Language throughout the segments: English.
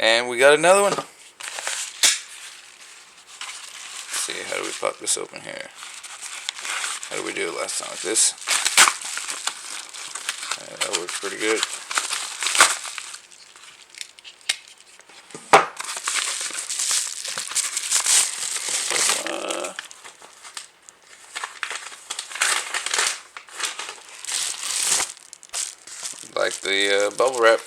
And we got another one. Let's see, how do we pop this open here? How did we do it last time? Like this? That works pretty good. Like the bubble wrap.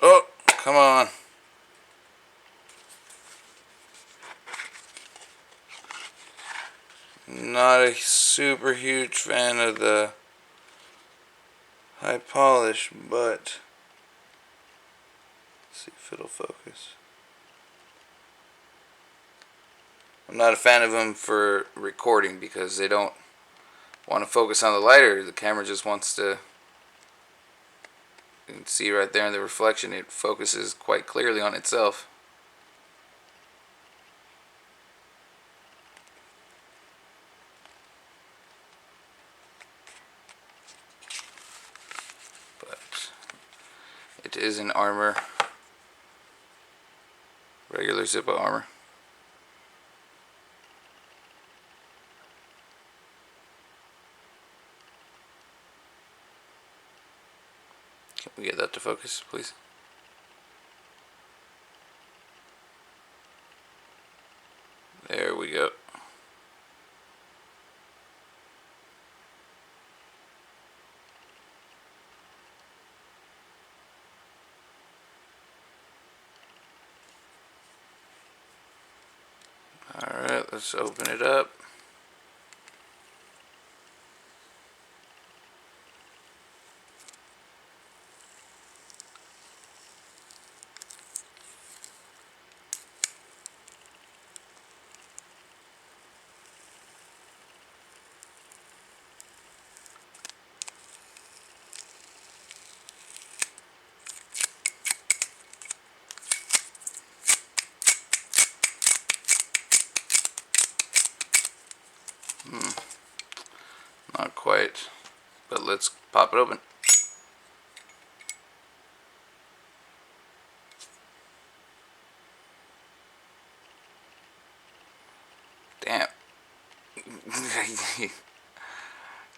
Oh, come on. Not a super huge fan of the high polish, but let's see if it'll focus. I'm not a fan of them for recording because they don't want to focus on the lighter. The camera just wants to, you can see right there in the reflection, it focuses quite clearly on itself. But it is an armor, regular Zippo armor. Can we get that to focus, please? There we go. Alright, let's open it up. Not quite, but let's pop it open. Damn.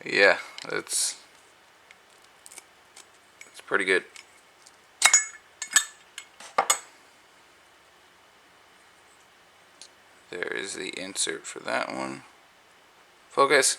Yeah, it's pretty good. There is the insert for that one. Focus.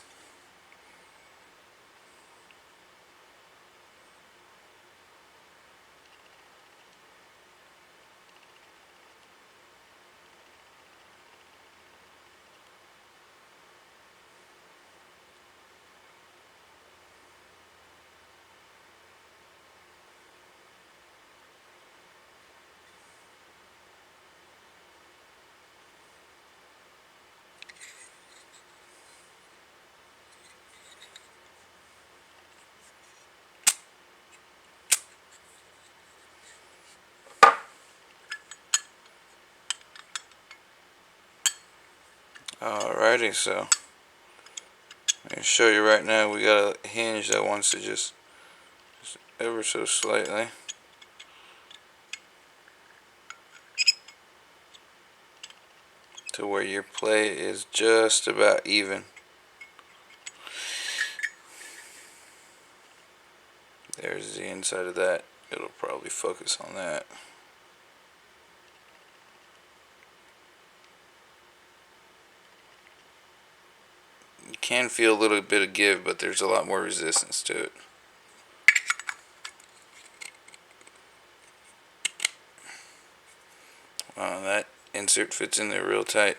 Alrighty, so I'm going to show you right now. We got a hinge that wants to just ever so slightly. To where your play is just about even. There's the inside of that. It'll probably focus on that. You can feel a little bit of give, but there's a lot more resistance to it. Wow, that insert fits in there real tight.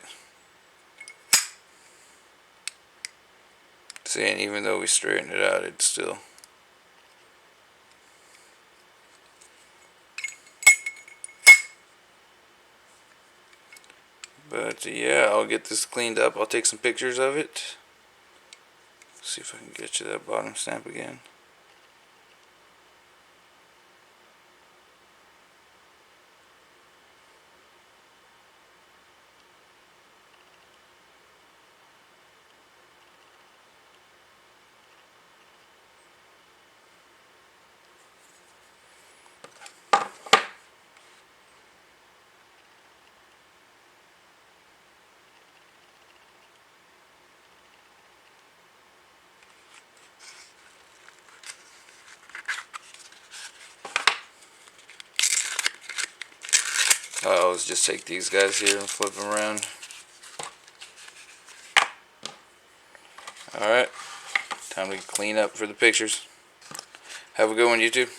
See, and even though we straighten it out, it's still... But yeah, I'll get this cleaned up. I'll take some pictures of it. See if I can get you that bottom stamp again. Let's just take these guys here and flip them around. Alright, time to clean up for the pictures. Have a good one, YouTube.